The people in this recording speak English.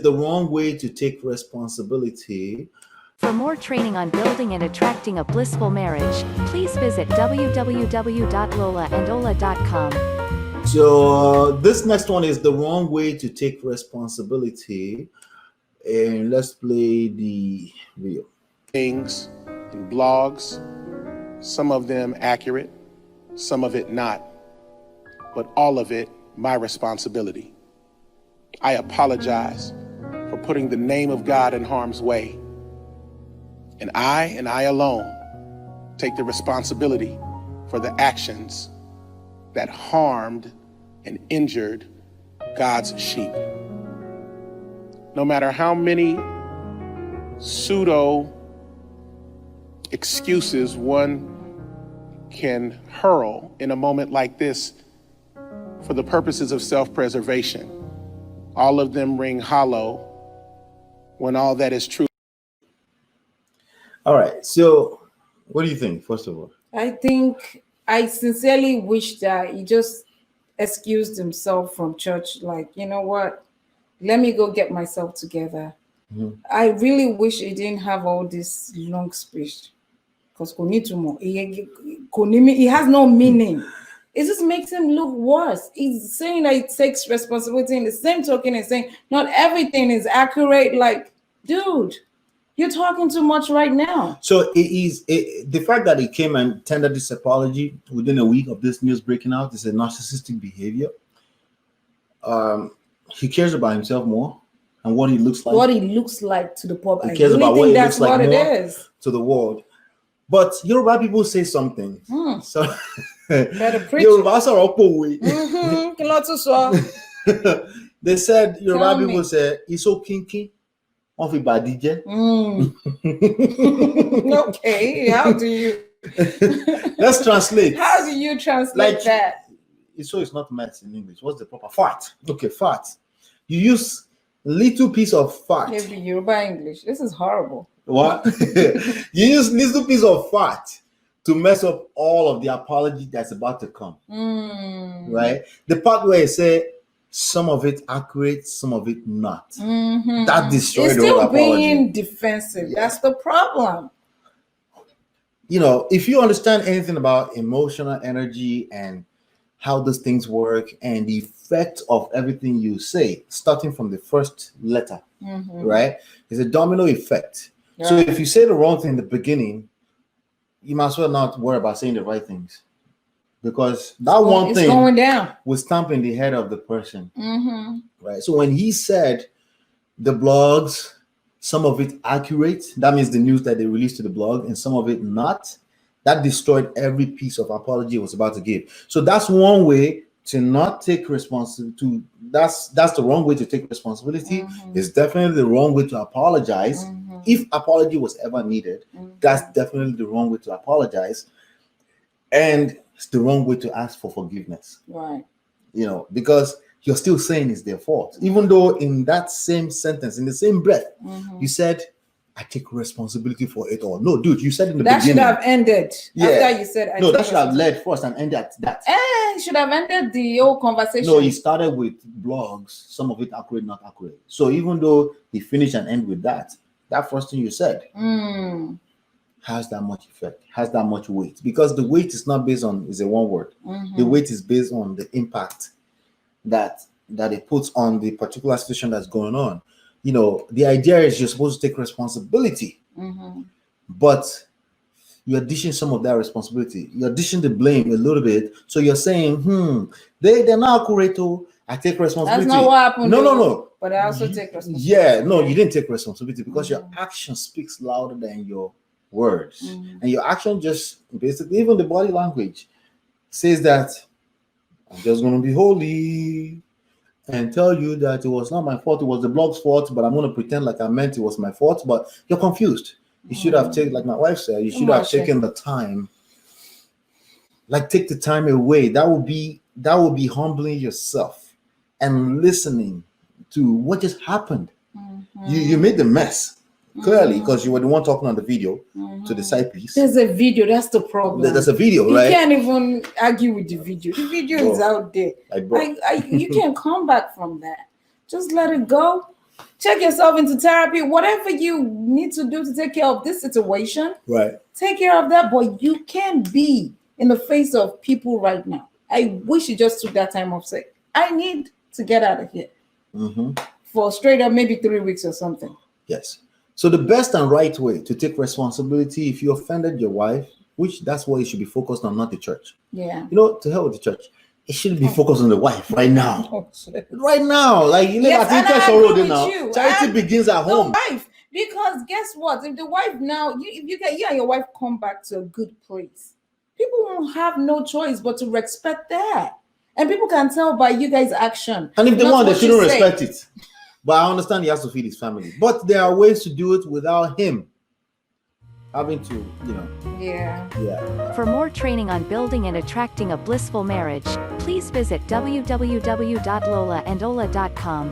The wrong way to take responsibility. For more training on building and attracting a blissful marriage, please visit www.lolaandola.com. So this next one is the wrong way to take responsibility. And let's play the video. Things and blogs, some of them accurate, some of it not, but all of it my responsibility. I apologize for putting the name of God in harm's way. And I alone take the responsibility for the actions that harmed and injured God's sheep. No matter how many pseudo excuses one can hurl in a moment like this for the purposes of self-preservation, all of them ring hollow when all that is true. All right. So what do you think, first of all? I sincerely wish that he just excused himself from church. Like, you know what? Let me go get myself together. Mm-hmm. I really wish he didn't have all this long speech. Because he has no meaning. It just makes him look worse. He's saying that he takes responsibility in the same token and saying not everything is accurate. Like, dude, you're talking too much right now. So the fact that he came and tendered this apology within a week of this news breaking out is a narcissistic behavior. He cares about himself more and what he looks like. What he looks like to the public. He cares about what he looks like more to the world. But Yoruba people say something. So Yoruba they said Yoruba people say it's so kinky. Okay, how do you let's translate? How do you translate that? So it's not maths in English. What's the proper fat? Okay, fat. You use little piece of fat. Maybe Yoruba English. This is horrible. What? You use little piece of fat to mess up all of the apology that's about to come. Right? The part where it say some of it accurate, some of it not. That destroyed the whole apology. It's still being defensive. Yeah. That's the problem. You know, if you understand anything about emotional energy and how those things work and the effect of everything you say, starting from the first letter, right? It's a domino effect. Yeah. So if you say the wrong thing in the beginning, you might as well not worry about saying the right things. Because that one thing going down will stamp in the head of the person. Right. So when he said the blogs, some of it accurate, that means the news that they released to the blog, and some of it not, that destroyed every piece of apology he was about to give. So that's one way to not take responsibility. That's the wrong way to take responsibility. It's definitely the wrong way to apologize. If apology was ever needed, that's definitely the wrong way to apologize. And it's the wrong way to ask for forgiveness. Right. You know, because you're still saying it's their fault. Even though in that same sentence, in the same breath, you said, I take responsibility for it all. No, dude, you said in the beginning. That should have ended. Yeah. After you said, no, that should have led first and ended at that. It should have ended the whole conversation. No, he started with blogs, some of it accurate, not accurate. So even though he finished and ended with that first thing you said has that much effect, has that much weight. Because the weight is not based on, is a one word. The weight is based on the impact that it puts on the particular situation that's going on. You know, the idea is you're supposed to take responsibility, but you're dishing some of that responsibility. You're dishing the blame a little bit. So you're saying, they're not accurate. I take responsibility. That's not what happened. No. But I also take responsibility. Yeah, no, you didn't take responsibility because your action speaks louder than your words. And your action just basically, even the body language says that I'm just going to be holy and tell you that it was not my fault, it was the blog's fault, but I'm going to pretend like I meant it was my fault, but you're confused. You should have taken, like my wife said, you should have taken the time, like take the time away. That would be humbling yourself and listening to what just happened. You made the mess, clearly, because you were the one talking on the video to the side piece. There's a video, that's the problem. There's a video, right? You can't even argue with the video. The video is out there. You can't come back from that. Just let it go. Check yourself into therapy. Whatever you need to do to take care of this situation, Right. take care of that. But you can't be in the face of people right now. I wish you just took that time off. Say, I need to get out of here for straight up maybe 3 weeks or something. Yes. So the best and right way to take responsibility if you offended your wife, which that's what you should be focused on, not the church. Yeah. You know, to hell with the church. It should be focused on the wife right now. Oh, shit. Right now. Like you Yes, and I agree with you. Charity begins at home. The wife, because guess what? If the wife now, you and your wife come back to a good place, people won't have no choice but to respect that. And people can tell by you guys' action. And if they not want, they what you shouldn't say. respect it. But I understand he has to feed his family. But there are ways to do it without him having to, Yeah. For more training on building and attracting a blissful marriage, please visit www.lolaandola.com.